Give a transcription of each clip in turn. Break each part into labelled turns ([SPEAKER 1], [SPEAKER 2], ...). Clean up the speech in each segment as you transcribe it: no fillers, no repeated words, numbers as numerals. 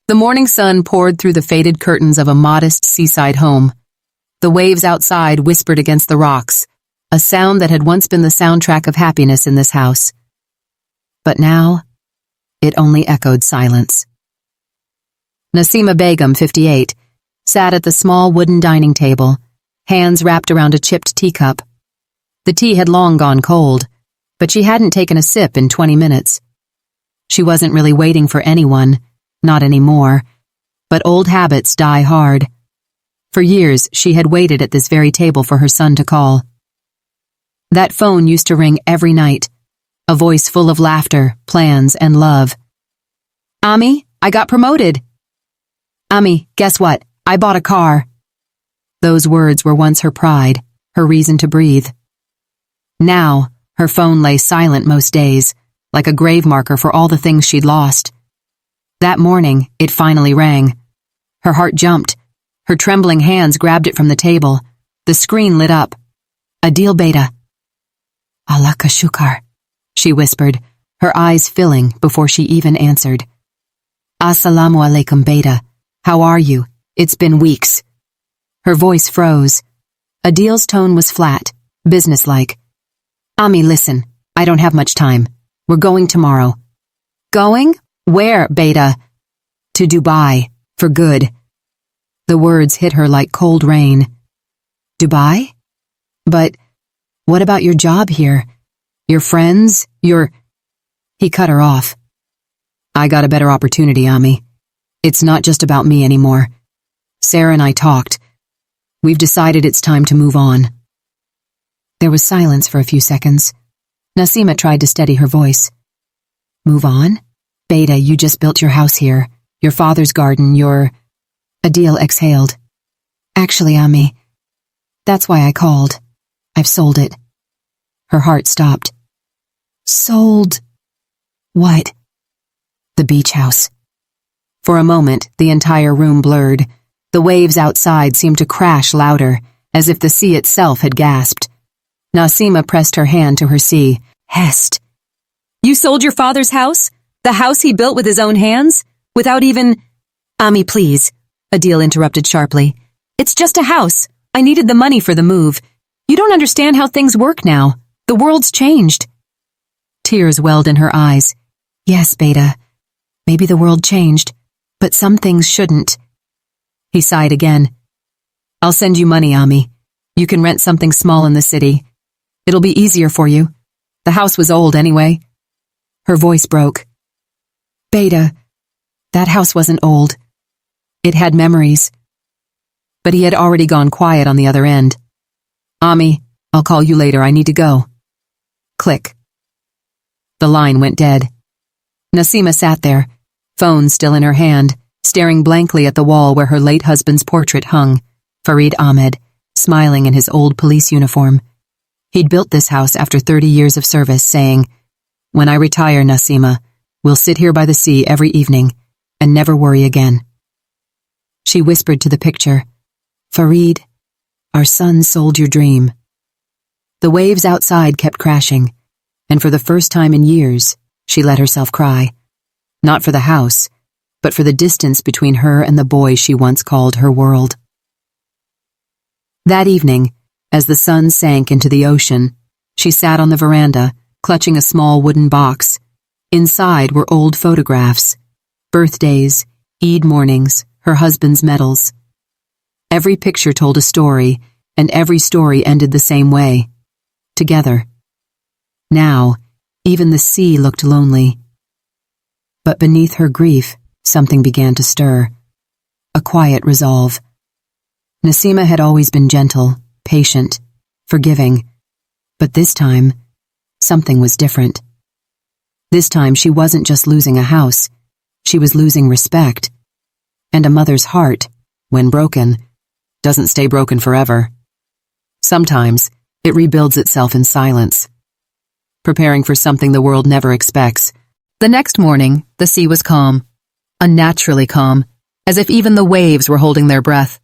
[SPEAKER 1] The morning sun poured through the faded curtains of a modest seaside home. The waves outside whispered against the rocks, a sound that had once been the soundtrack of happiness in this house. But now, it only echoed silence. Nasima Begum, 58, sat at the small wooden dining table, hands wrapped around a chipped teacup. The tea had long gone cold, but she hadn't taken a sip in 20 minutes. She wasn't really waiting for anyone, not anymore, but old habits die hard. For years, she had waited at this very table for her son to call. That phone used to ring every night, a voice full of laughter, plans, and love. "Ami, I got promoted." "Ami, guess what? I bought a car." Those words were once her pride, her reason to breathe. Now, her phone lay silent most days, like a grave marker for all the things she'd lost. That morning, it finally rang. Her heart jumped. Her trembling hands grabbed it from the table. The screen lit up. "Adil Beta." "Allah ka shukar," she whispered, her eyes filling before she even answered. "Assalamu alaikum, Beta. How are you? It's been weeks." Her voice froze. Adil's tone was flat, businesslike. "Ami, listen, I don't have much time. We're going tomorrow." "Going? Where, Beta?" "To Dubai, for good." The words hit her like cold rain. "Dubai? But what about your job here? Your friends? He cut her off. "I got a better opportunity, Ami. It's not just about me anymore. Sarah and I talked. We've decided it's time to move on." There was silence for a few seconds. Nasima tried to steady her voice. "Move on? Beta, you just built your house here, your father's garden, Adil exhaled. "Actually, Ami, that's why I called. I've sold it." Her heart stopped. "Sold? What?" "The beach house." For a moment, the entire room blurred. The waves outside seemed to crash louder, as if the sea itself had gasped. Nasima pressed her hand to her sea. "Hest." "You sold your father's house? The house he built with his own hands? Without even—" "Ami, please," Adil interrupted sharply. "It's just a house. I needed the money for the move. You don't understand how things work now. The world's changed." Tears welled in her eyes. "Yes, Beta. Maybe the world changed, but some things shouldn't." He sighed again. "I'll send you money, Ami. You can rent something small in the city. It'll be easier for you. The house was old anyway." Her voice broke. "Beta, that house wasn't old. It had memories." But he had already gone quiet on the other end. "Ami, I'll call you later. I need to go." Click. The line went dead. Nasima sat there, phone still in her hand, staring blankly at the wall where her late husband's portrait hung, Farid Ahmed, smiling in his old police uniform. He'd built this house after 30 years of service, saying, "When I retire, Nasima, we'll sit here by the sea every evening and never worry again." She whispered to the picture, "Farid, our son sold your dream." The waves outside kept crashing, and for the first time in years, she let herself cry. Not for the house, but for the distance between her and the boy she once called her world. That evening, as the sun sank into the ocean, she sat on the veranda, clutching a small wooden box. Inside were old photographs, birthdays, Eid mornings, her husband's medals. Every picture told a story, and every story ended the same way. Together. Now, even the sea looked lonely. But beneath her grief, something began to stir. A quiet resolve. Nasima had always been gentle, patient, forgiving. But this time, something was different. This time she wasn't just losing a house, she was losing respect. And a mother's heart, when broken, doesn't stay broken forever. Sometimes, it rebuilds itself in silence, preparing for something the world never expects. The next morning, the sea was calm, unnaturally calm, as if even the waves were holding their breath.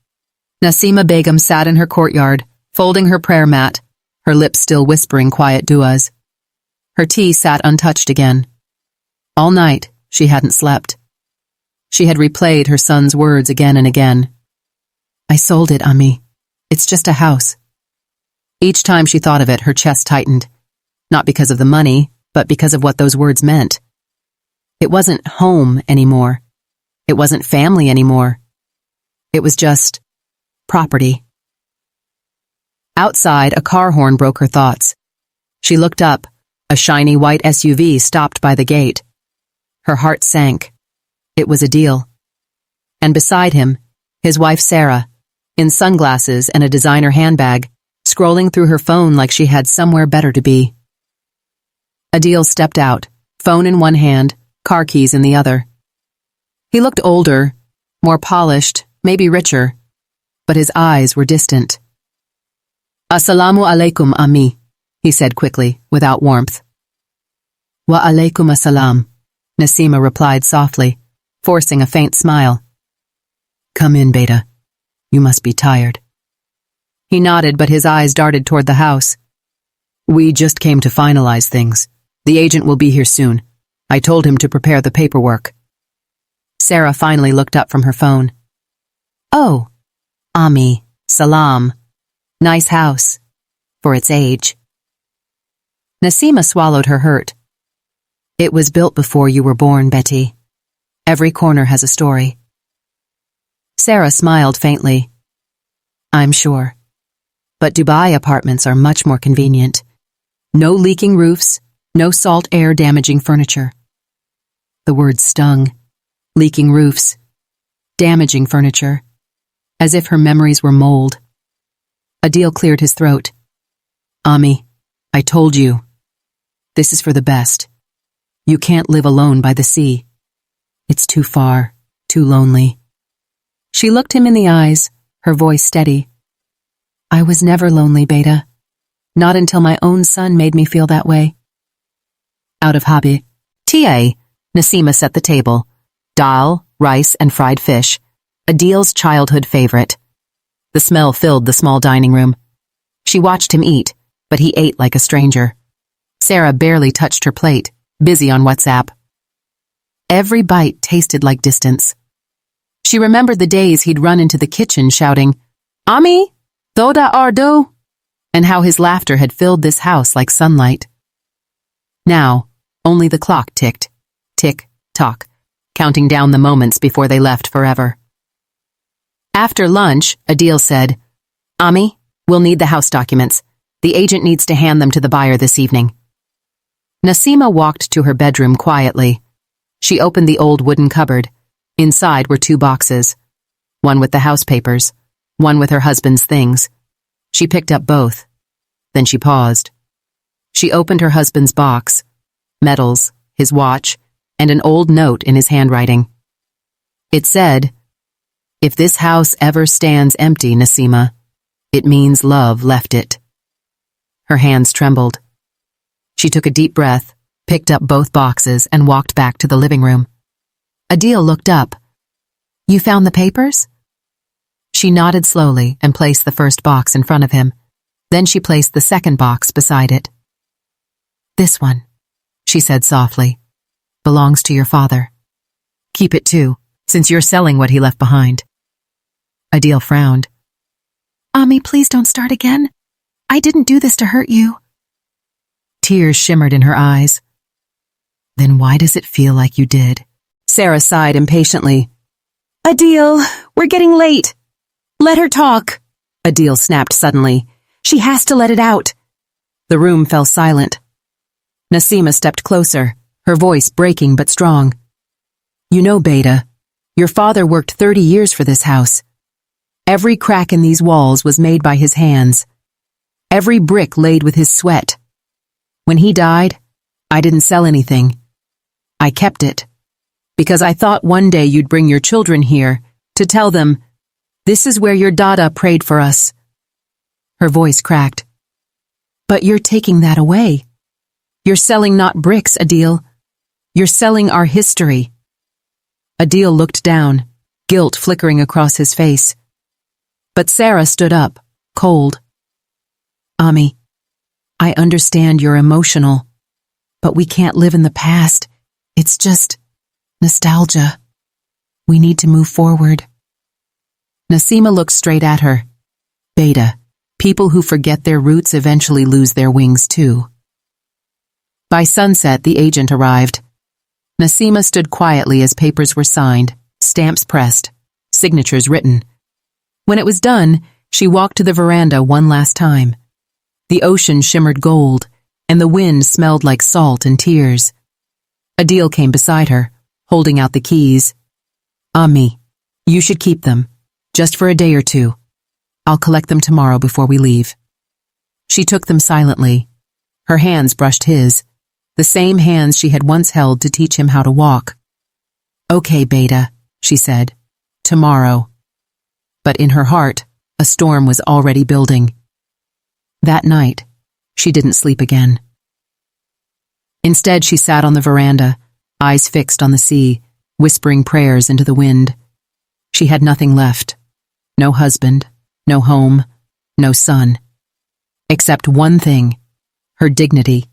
[SPEAKER 1] Nasima Begum sat in her courtyard, folding her prayer mat, her lips still whispering quiet du'as. Her tea sat untouched again. All night, she hadn't slept. She had replayed her son's words again and again. I sold it, Auntie. It's just a house. Each time she thought of it, her chest tightened. Not because of the money, but because of what those words meant. It wasn't home anymore. It wasn't family anymore. It was just property. Outside, a car horn broke her thoughts. She looked up. A shiny white SUV stopped by the gate. Her heart sank. It was Adil. And beside him, his wife Sarah, in sunglasses and a designer handbag, scrolling through her phone like she had somewhere better to be. Adil stepped out, phone in one hand, car keys in the other. He looked older, more polished, maybe richer, but his eyes were distant. Assalamu alaikum, Ammi, he said quickly, without warmth. Wa alaikum assalam, Nasima replied softly, forcing a faint smile. Come in, Beta. You must be tired. He nodded, but his eyes darted toward the house. We just came to finalize things. The agent will be here soon. I told him to prepare the paperwork. Sarah finally looked up from her phone. Oh, Ammi, salam. Nice house. For its age. Nasima swallowed her hurt. It was built before you were born, Betty. Every corner has a story. Sarah smiled faintly. I'm sure. But Dubai apartments are much more convenient. No leaking roofs, no salt air damaging furniture. The words stung. Leaking roofs. Damaging furniture. As if her memories were mold. Adil cleared his throat. Ammi, I told you. This is for the best. You can't live alone by the sea. It's too far, too lonely. She looked him in the eyes, her voice steady. I was never lonely, Beta. Not until my own son made me feel that way. Out of hobby. TA, Nasima set the table. Dal, rice, and fried fish. Adil's childhood favorite. The smell filled the small dining room. She watched him eat, but he ate like a stranger. Sarah barely touched her plate, busy on WhatsApp. Every bite tasted like distance. She remembered the days he'd run into the kitchen shouting, Ammi, Thoda Ardo, and how his laughter had filled this house like sunlight. Now, only the clock ticked, tick, tock, counting down the moments before they left forever. After lunch, Adil said, Ammi, we'll need the house documents. The agent needs to hand them to the buyer this evening. Nasima walked to her bedroom quietly. She opened the old wooden cupboard. Inside were 2 boxes. One with the house papers, one with her husband's things. She picked up both. Then she paused. She opened her husband's box, medals, his watch, and an old note in his handwriting. It said, If this house ever stands empty, Nasima, it means love left it. Her hands trembled. She took a deep breath, picked up both boxes, and walked back to the living room. Adil looked up. You found the papers? She nodded slowly and placed the first box in front of him. Then she placed the second box beside it. This one, she said softly, belongs to your father. Keep it too, since you're selling what he left behind. Adil frowned. Ammi, please don't start again. I didn't do this to hurt you. Tears shimmered in her eyes. Then why does it feel like you did? Sarah sighed impatiently. Adil, we're getting late. Let her talk. Adil snapped suddenly. She has to let it out. The room fell silent. Nasima stepped closer, her voice breaking but strong. You know, Beta, your father worked 30 years for this house. Every crack in these walls was made by his hands. Every brick laid with his sweat. When he died, I didn't sell anything. I kept it. Because I thought one day you'd bring your children here to tell them, this is where your Dada prayed for us. Her voice cracked. But you're taking that away. You're selling not bricks, Adil. You're selling our history. Adil looked down, guilt flickering across his face. But Sarah stood up, cold. Ammi, I understand you're emotional, but we can't live in the past. It's just nostalgia. We need to move forward. Nasima looked straight at her. Beta, people who forget their roots eventually lose their wings too. By sunset, the agent arrived. Nasima stood quietly as papers were signed, stamps pressed, signatures written. When it was done, she walked to the veranda one last time. The ocean shimmered gold, and the wind smelled like salt and tears. Adil came beside her, holding out the keys. Ami, you should keep them, just for a day or two. I'll collect them tomorrow before we leave. She took them silently. Her hands brushed his, the same hands she had once held to teach him how to walk. Okay, Beta, she said. Tomorrow. But in her heart, a storm was already building. That night, she didn't sleep again. Instead, she sat on the veranda, eyes fixed on the sea, whispering prayers into the wind. She had nothing left. No husband, no home, no son. Except one thing, her dignity,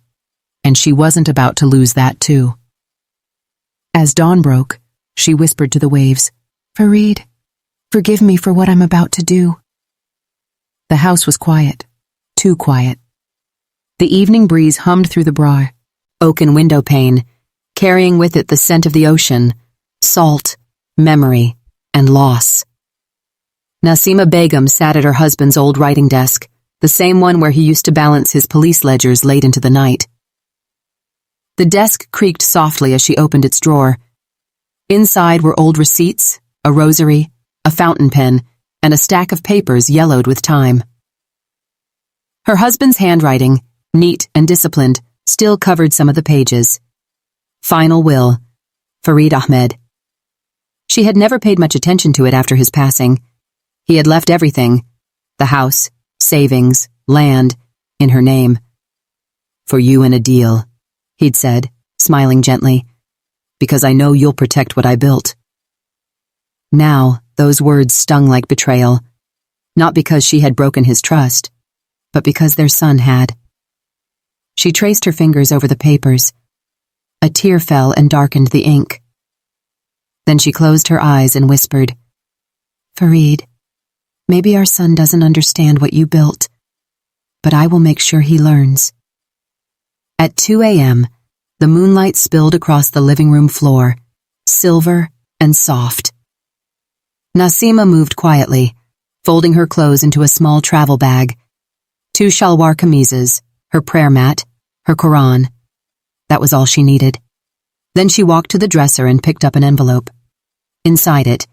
[SPEAKER 1] and she wasn't about to lose that too. As dawn broke, she whispered to the waves, Farid, forgive me for what I'm about to do. The house was quiet, too quiet. The evening breeze hummed through the broad oaken window pane, carrying with it the scent of the ocean, salt, memory, and loss. Nasima Begum sat at her husband's old writing desk, the same one where he used to balance his police ledgers late into the night. The desk creaked softly as she opened its drawer. Inside were old receipts, a rosary, a fountain pen, and a stack of papers yellowed with time. Her husband's handwriting, neat and disciplined, still covered some of the pages. Final will, Farid Ahmed. She had never paid much attention to it after his passing. He had left everything, the house, savings, land, in her name. For you and Adil, he'd said, smiling gently, because I know you'll protect what I built. Now, those words stung like betrayal, not because she had broken his trust, but because their son had. She traced her fingers over the papers. A tear fell and darkened the ink. Then she closed her eyes and whispered, Farid, maybe our son doesn't understand what you built, but I will make sure he learns. At 2 a.m., the moonlight spilled across the living room floor, silver and soft. Nasima moved quietly, folding her clothes into a small travel bag. 2 shalwar kameezes, her prayer mat, her Quran. That was all she needed. Then she walked to the dresser and picked up an envelope. Inside it,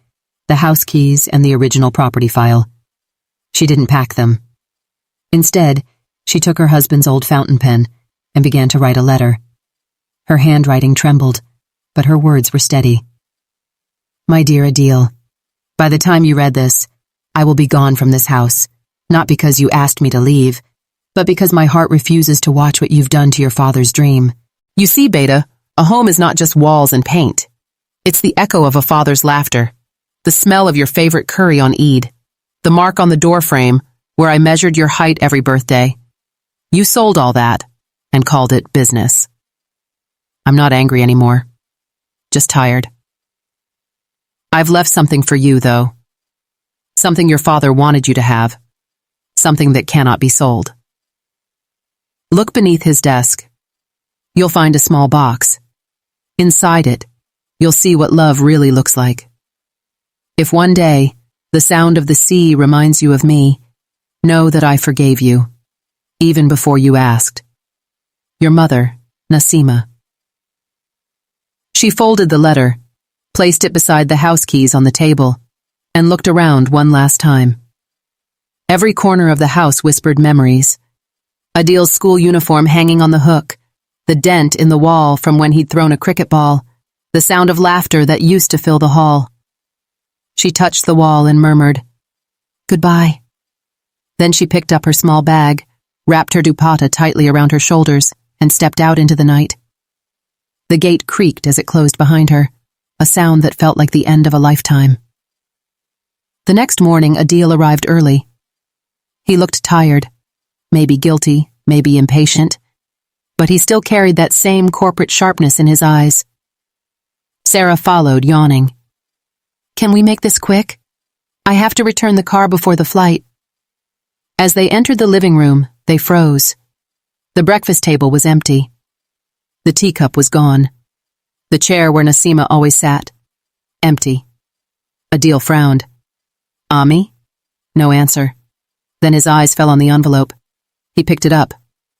[SPEAKER 1] the house keys and the original property file. She didn't pack them. Instead, she took her husband's old fountain pen and began to write a letter. Her handwriting trembled, but her words were steady. My dear Adil, by the time you read this, I will be gone from this house, not because you asked me to leave, but because my heart refuses to watch what you've done to your father's dream. You see, Beta, a home is not just walls and paint. It's the echo of a father's laughter, the smell of your favorite curry on Eid, the mark on the doorframe where I measured your height every birthday. You sold all that and called it business. I'm not angry anymore, just tired. I've left something for you, though. Something your father wanted you to have. Something that cannot be sold. Look beneath his desk. You'll find a small box. Inside it, you'll see what love really looks like. If one day the sound of the sea reminds you of me, know that I forgave you, even before you asked. Your mother, Nasima. She folded the letter, placed it beside the house keys on the table, and looked around one last time. Every corner of the house whispered memories. Adil's school uniform hanging on the hook, the dent in the wall from when he'd thrown a cricket ball, the sound of laughter that used to fill the hall. She touched the wall and murmured, "Goodbye." Then she picked up her small bag, wrapped her dupatta tightly around her shoulders, and stepped out into the night. The gate creaked as it closed behind her, a sound that felt like the end of a lifetime. The next morning, Adil arrived early. He looked tired, maybe guilty, maybe impatient, but he still carried that same corporate sharpness in his eyes. Sarah followed, yawning. Can we make this quick? I have to return the car before the flight. As they entered the living room, they froze. The breakfast table was empty. The teacup was gone. The chair where Nassima always sat. Empty. Adil frowned. Ami? No answer. Then his eyes fell on the envelope. He picked it up.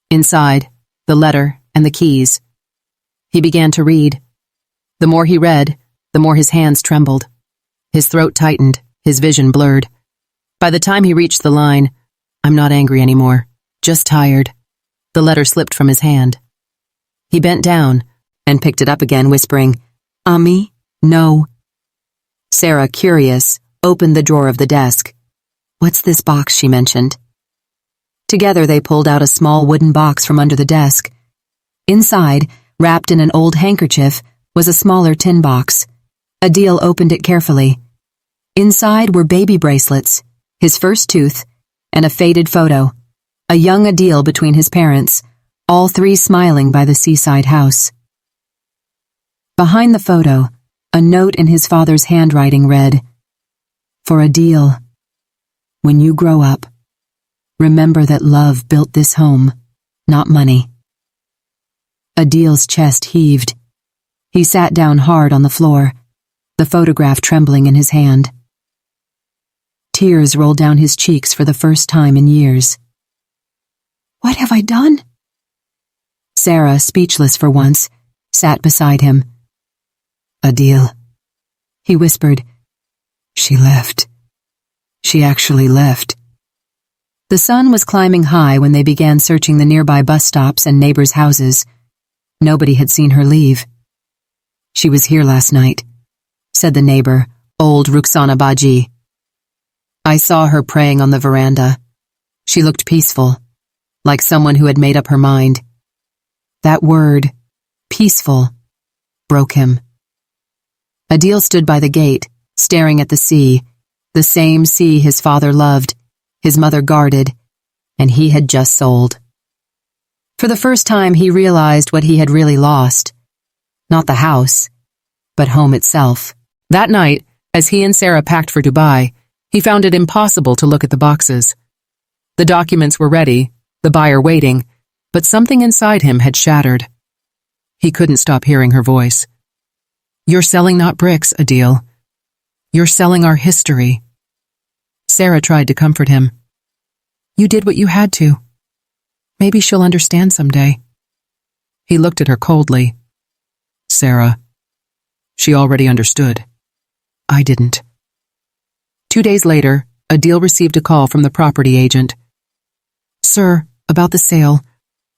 [SPEAKER 1] Inside, the letter and the keys. He began to read. The more he read, the more his hands trembled. His throat tightened, his vision blurred. By the time he reached the line, I'm not angry anymore, just tired, the letter slipped from his hand. He bent down and picked it up again, whispering, Ami, no. Sarah, curious, opened the drawer of the desk. What's this box she mentioned? Together they pulled out a small wooden box from under the desk. Inside, wrapped in an old handkerchief, was a smaller tin box. Adil opened it carefully. Inside were baby bracelets, his first tooth, and a faded photo. A young Adil between his parents, all three smiling by the seaside house. Behind the photo, a note in his father's handwriting read, For Adil, when you grow up, remember that love built this home, not money. Adil's chest heaved. He sat down hard on the floor, the photograph trembling in his hand. Tears rolled down his cheeks for the first time in years. What have I done? Sarah, speechless for once, sat beside him. Adil, he whispered. She left. She actually left. The sun was climbing high when they began searching the nearby bus stops and neighbors' houses. Nobody had seen her leave. She was here last night, said the neighbor, old Rukhsana Baji. I saw her praying on the veranda. She looked peaceful, like someone who had made up her mind. That word, peaceful, broke him. Adil stood by the gate, staring at the sea, the same sea his father loved, his mother guarded, and he had just sold. For the first time he realized what he had really lost. Not the house, but home itself. That night, as he and Sarah packed for Dubai, he found it impossible to look at the boxes. The documents were ready, the buyer waiting, but something inside him had shattered. He couldn't stop hearing her voice. You're selling not bricks, Adil. You're selling our history. Sarah tried to comfort him. You did what you had to. Maybe she'll understand someday. He looked at her coldly. Sarah. She already understood. I didn't. 2 days later, Adil received a call from the property agent. Sir, about the sale.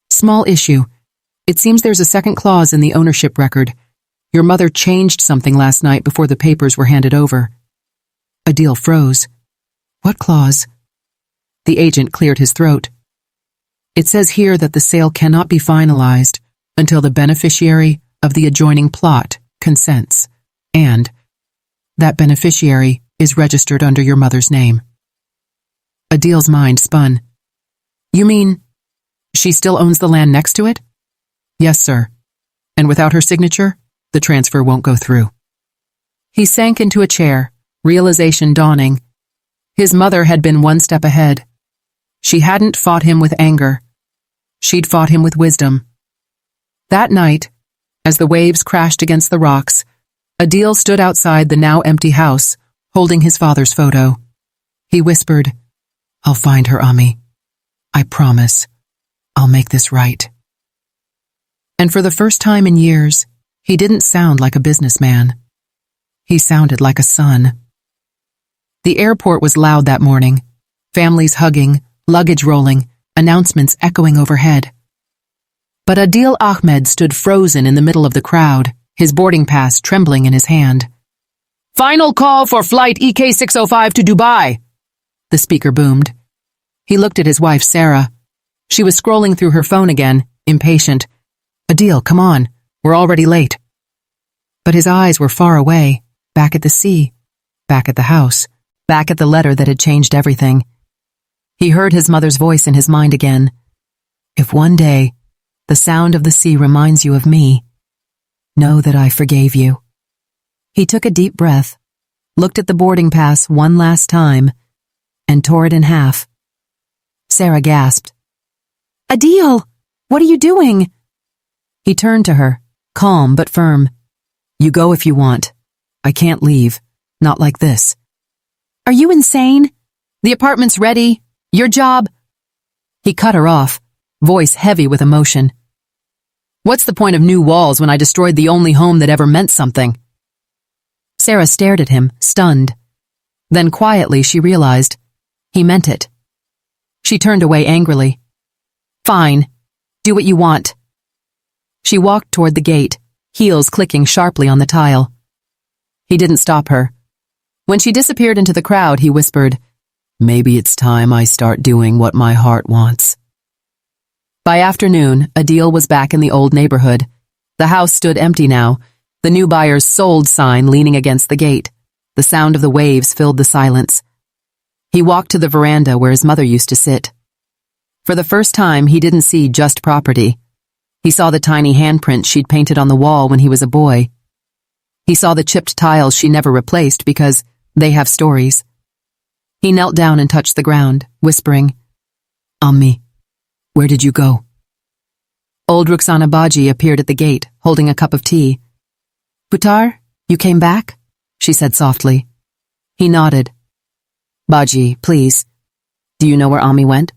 [SPEAKER 1] Small issue. It seems there's a second clause in the ownership record. Your mother changed something last night before the papers were handed over. Adil froze. What clause? The agent cleared his throat. It says here that the sale cannot be finalized until the beneficiary of the adjoining plot consents, and that beneficiary is registered under your mother's name. Adil's mind spun. You mean she still owns the land next to it? Yes, sir. And without her signature, the transfer won't go through. He sank into a chair, realization dawning. His mother had been one step ahead. She hadn't fought him with anger. She'd fought him with wisdom. That night, as the waves crashed against the rocks, Adil stood outside the now empty house, holding his father's photo. He whispered, I'll find her, Ami. I promise. I'll make this right. And for the first time in years, he didn't sound like a businessman. He sounded like a son. The airport was loud that morning, families hugging, luggage rolling, announcements echoing overhead. But Adil Ahmed stood frozen in the middle of the crowd, his boarding pass trembling in his hand. Final call for flight EK605 to Dubai, the speaker boomed. He looked at his wife, Sarah. She was scrolling through her phone again, impatient. Adil, come on, we're already late. But his eyes were far away, back at the sea, back at the house, back at the letter that had changed everything. He heard his mother's voice in his mind again. If one day the sound of the sea reminds you of me, know that I forgave you. He took a deep breath, looked at the boarding pass one last time, and tore it in half. Sarah gasped. Adil, what are you doing? He turned to her, calm but firm. You go if you want. I can't leave. Not like this. Are you insane? The apartment's ready. Your job. He cut her off, voice heavy with emotion. What's the point of new walls when I destroyed the only home that ever meant something? Sarah stared at him, stunned. Then quietly she realized he meant it. She turned away angrily. Fine. Do what you want. She walked toward the gate, heels clicking sharply on the tile. He didn't stop her. When she disappeared into the crowd, he whispered, Maybe it's time I start doing what my heart wants. By afternoon, Adil was back in the old neighborhood. The house stood empty now, the new buyer's sold sign leaning against the gate. The sound of the waves filled the silence. He walked to the veranda where his mother used to sit. For the first time, he didn't see just property. He saw the tiny handprint she'd painted on the wall when he was a boy. He saw the chipped tiles she never replaced because they have stories. He knelt down and touched the ground, whispering, Auntie, where did you go? Old Rukhsana Baji appeared at the gate, holding a cup of tea. Putar, you came back? She said softly. He nodded. Baji, please. Do you know where Auntie went?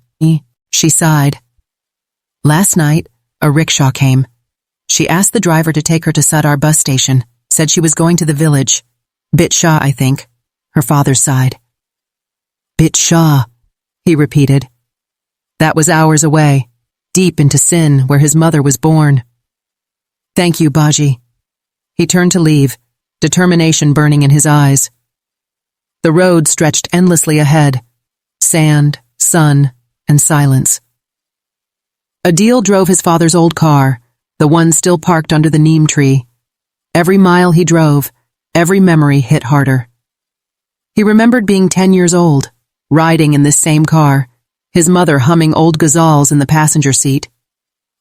[SPEAKER 1] She sighed. Last night, a rickshaw came. She asked the driver to take her to Sadar bus station, said she was going to the village. Bit Shah, I think. Her father sighed. Bit Shah, he repeated. That was hours away, deep into Sin, where his mother was born. Thank you, Baji. He turned to leave, determination burning in his eyes. The road stretched endlessly ahead, sand, sun, and silence. Adil drove his father's old car, the one still parked under the neem tree. Every mile he drove, every memory hit harder. He remembered being 10 years old, riding in this same car, his mother humming old ghazals in the passenger seat.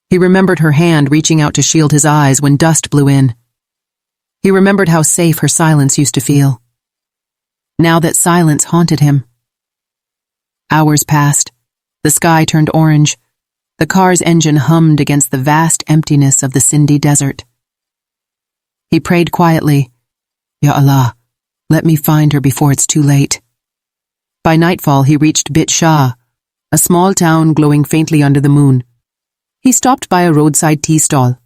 [SPEAKER 1] He remembered her hand reaching out to shield his eyes when dust blew in. He remembered how safe her silence used to feel. Now that silence haunted him. Hours passed. The sky turned orange. The car's engine hummed against the vast emptiness of the Sindhi desert. He prayed quietly, Ya Allah, let me find her before it's too late. By nightfall, he reached Bit Shah, a small town glowing faintly under the moon. He stopped by a roadside tea stall.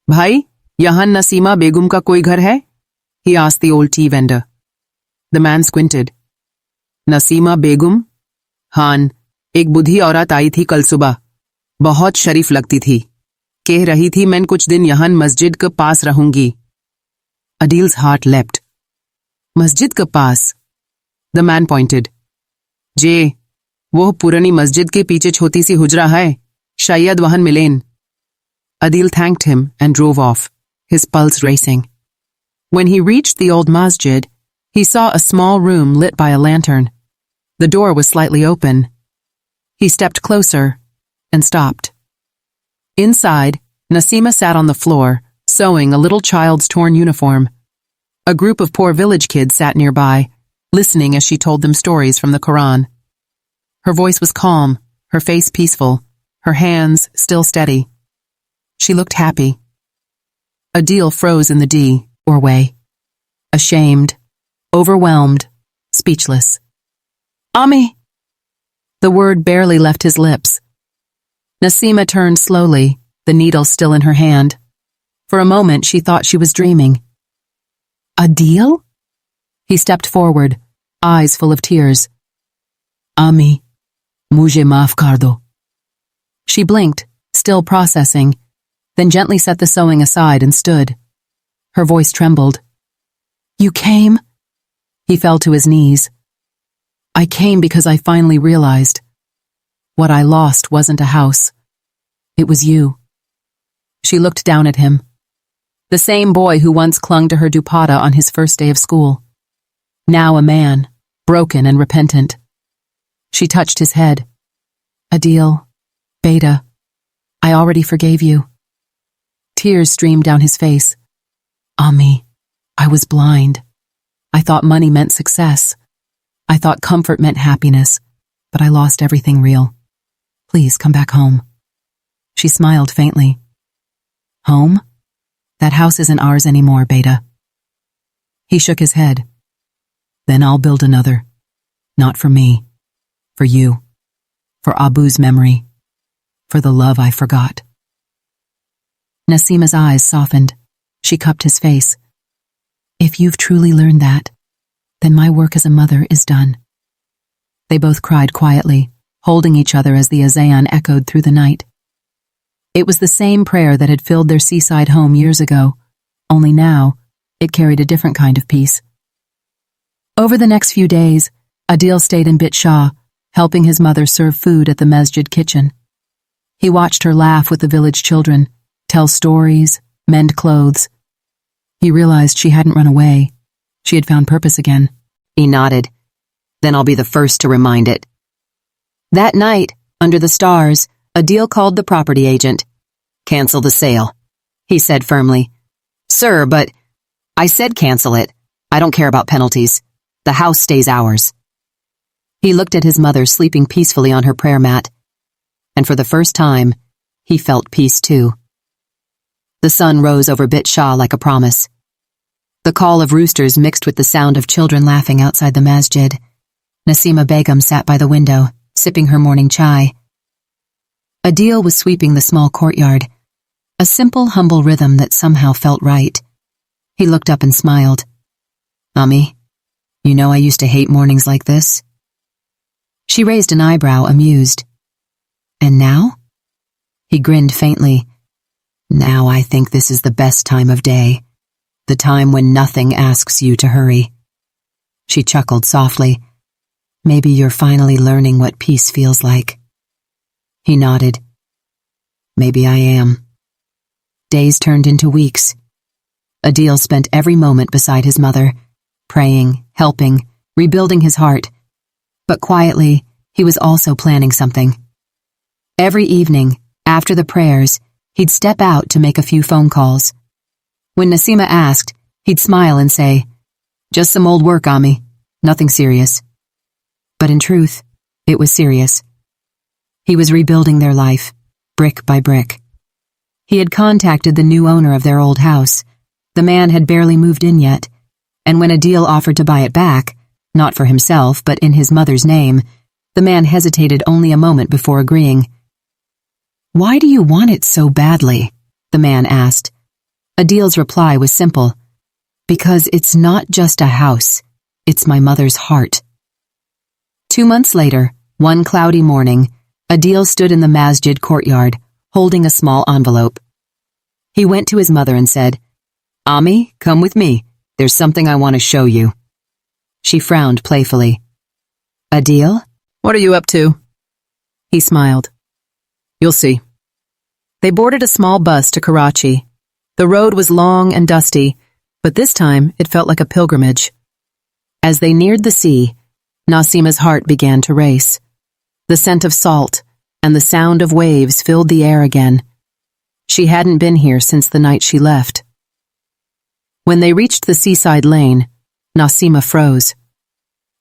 [SPEAKER 1] Bhai, yahan Nasima Begum ka koi ghar hai? He asked the old tea vendor. The man squinted. Nasima Begum? Han, एक बुढ़ी औरत आई थी कल सुबह, बहुत शरीफ लगती थी, कह रही थी मैं कुछ दिन यहाँ मस्जिद के पास रहूंगी. Adil's heart leapt. मस्जिद के पास? The man pointed. जे, वो पुरानी मस्जिद के पीछे छोटी सी हुजरा है, शायद वहां मिलें. Adil thanked him and drove off, his pulse racing. When he reached the old masjid, he saw a small room lit by a lantern. The door was slightly open. He stepped closer and stopped. Inside, Nasima sat on the floor, sewing a little child's torn uniform. A group of poor village kids sat nearby, listening as she told them stories from the Quran. Her voice was calm, her face peaceful, her hands still steady. She looked happy. Adil froze in the doorway, ashamed, overwhelmed, speechless. Auntie! The word barely left his lips. Nasima turned slowly, the needle still in her hand. For a moment, she thought she was dreaming. Adil? He stepped forward, eyes full of tears. Auntie, mujhe maaf kar do. She blinked, still processing, then gently set the sewing aside and stood. Her voice trembled. You came? He fell to his knees. I came because I finally realized what I lost wasn't a house. It was you. She looked down at him. The same boy who once clung to her dupatta on his first day of school. Now a man, broken and repentant. She touched his head. Adil, Beta, I already forgave you. Tears streamed down his face. Auntie, I was blind. I thought money meant success. I thought comfort meant happiness, but I lost everything real. Please come back home." She smiled faintly. "Home? That house isn't ours anymore, Beta." He shook his head. "Then I'll build another. Not for me. For you. For Abu's memory. For the love I forgot." Nasima's eyes softened. She cupped his face. "If you've truly learned that, then my work as a mother is done." They both cried quietly, holding each other as the azan echoed through the night. It was the same prayer that had filled their seaside home years ago, only now it carried a different kind of peace. Over the next few days, Adil stayed in Bit Shah, helping his mother serve food at the masjid kitchen. He watched her laugh with the village children, tell stories, mend clothes. He realized she hadn't run away. She had found purpose again. He nodded. "Then I'll be the first to remind it." That night, under the stars, Adil called the property agent. "Cancel the sale," he said firmly. "Sir, but—" "I said cancel it. I don't care about penalties. The house stays ours." He looked at his mother sleeping peacefully on her prayer mat, and for the first time, he felt peace too. The sun rose over Bit Shah like a promise. The call of roosters mixed with the sound of children laughing outside the masjid. Nasima Begum sat by the window, sipping her morning chai. Adil was sweeping the small courtyard, a simple, humble rhythm that somehow felt right. He looked up and smiled. "Ami, you know I used to hate mornings like this?" She raised an eyebrow, amused. "And now?" He grinned faintly. "Now I think this is the best time of day, the time when nothing asks you to hurry." She chuckled softly. "Maybe you're finally learning what peace feels like." He nodded. "Maybe I am." Days turned into weeks. Adil spent every moment beside his mother, praying, helping, rebuilding his heart. But quietly, he was also planning something. Every evening, after the prayers, he'd step out to make a few phone calls. When Nasima asked, he'd smile and say, "Just some old work, Ami. Nothing serious." But in truth, it was serious. He was rebuilding their life, brick by brick. He had contacted the new owner of their old house. The man had barely moved in yet, and when Adil offered to buy it back, not for himself, but in his mother's name, the man hesitated only a moment before agreeing. "Why do you want it so badly?" the man asked. Adil's reply was simple. "Because it's not just a house, it's my mother's heart." 2 months later, one cloudy morning, Adil stood in the masjid courtyard, holding a small envelope. He went to his mother and said, "Ami, come with me. There's something I want to show you." She frowned playfully. "Adil? What are you up to?" He smiled. "You'll see." They boarded a small bus to Karachi. The road was long and dusty, but this time it felt like a pilgrimage. As they neared the sea, Nasima's heart began to race. The scent of salt and the sound of waves filled the air again. She hadn't been here since the night she left. When they reached the seaside lane, Nasima froze.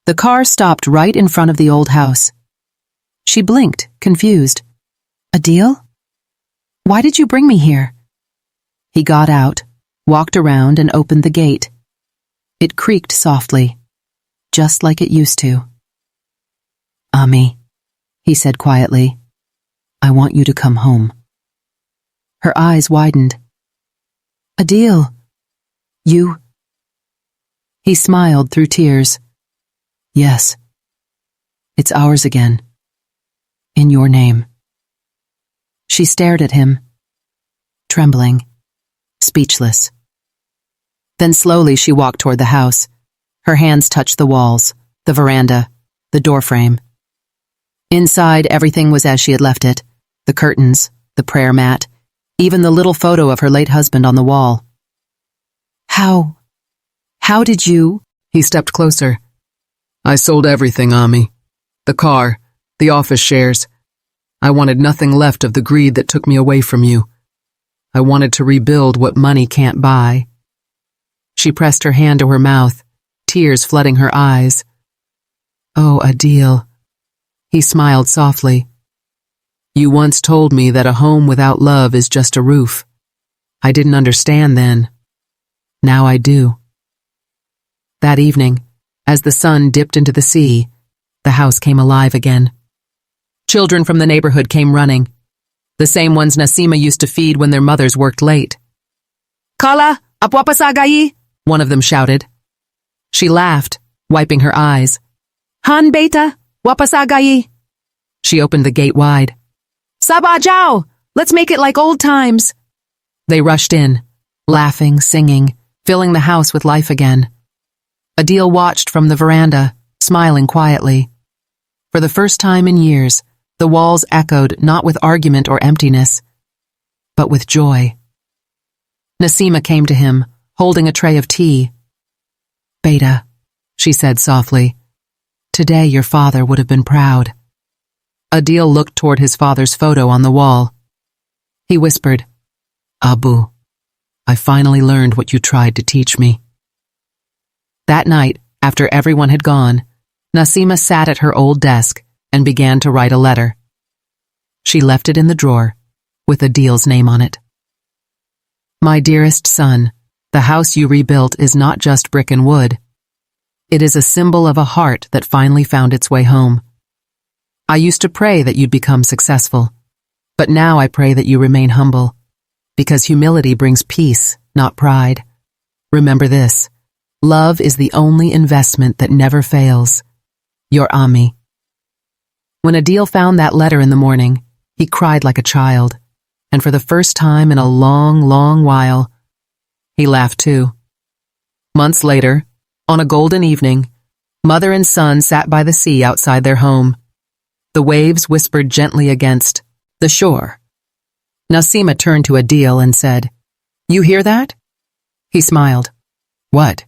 [SPEAKER 1] The car stopped right in front of the old house. She blinked, confused. "Adil? Why did you bring me here?" He got out, walked around, and opened the gate. It creaked softly, just like it used to. "Ami," he said quietly, "I want you to come home." Her eyes widened. "Adil, you—" He smiled through tears. "Yes. It's ours again. In your name." She stared at him, trembling, speechless. Then slowly she walked toward the house. Her hands touched the walls, the veranda, the doorframe. Inside, everything was as she had left it. The curtains, the prayer mat, even the little photo of her late husband on the wall. How did you—" He stepped closer. "I sold everything, Ami. The car, the office shares. I wanted nothing left of the greed that took me away from you. I wanted to rebuild what money can't buy." She pressed her hand to her mouth, tears flooding her eyes. "Oh, Adil." He smiled softly. "You once told me that a home without love is just a roof. I didn't understand then. Now I do." That evening, as the sun dipped into the sea, the house came alive again. Children from the neighborhood came running, the same ones Nasima used to feed when their mothers worked late. "Kala, apwapa sa gayi," one of them shouted. She laughed, wiping her eyes. "Han beta, wapa sa gayi." She opened the gate wide. "Saba jao, let's make it like old times." They rushed in, laughing, singing, filling the house with life again. Adil watched from the veranda, smiling quietly. For the first time in years, the walls echoed not with argument or emptiness, but with joy. Nasima came to him, holding a tray of tea. "Beta," she said softly, "today your father would have been proud." Adil looked toward his father's photo on the wall. He whispered, "Abu, I finally learned what you tried to teach me." That night, after everyone had gone, Nasima sat at her old desk and began to write a letter. She left it in the drawer, with Adil's name on it. "My dearest son, the house you rebuilt is not just brick and wood. It is a symbol of a heart that finally found its way home. I used to pray that you'd become successful, but now I pray that you remain humble, because humility brings peace, not pride. Remember this, love is the only investment that never fails. Your Ami." When Adil found that letter in the morning, he cried like a child, and for the first time in a long, long while, he laughed too. Months later, on a golden evening, mother and son sat by the sea outside their home. The waves whispered gently against the shore. Nasima turned to Adil and said, "You hear that?" He smiled. "What?"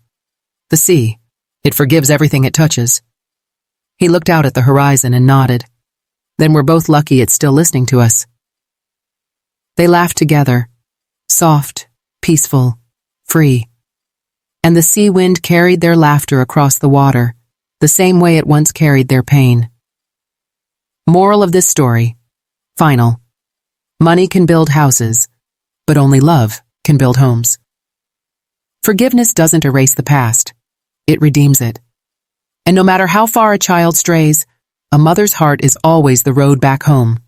[SPEAKER 1] "The sea. It forgives everything it touches." He looked out at the horizon and nodded. "Then we're both lucky it's still listening to us." They laughed together, soft, peaceful, free. And the sea wind carried their laughter across the water, the same way it once carried their pain. Moral of this story, final. Money can build houses, but only love can build homes. Forgiveness doesn't erase the past, it redeems it. And no matter how far a child strays, a mother's heart is always the road back home.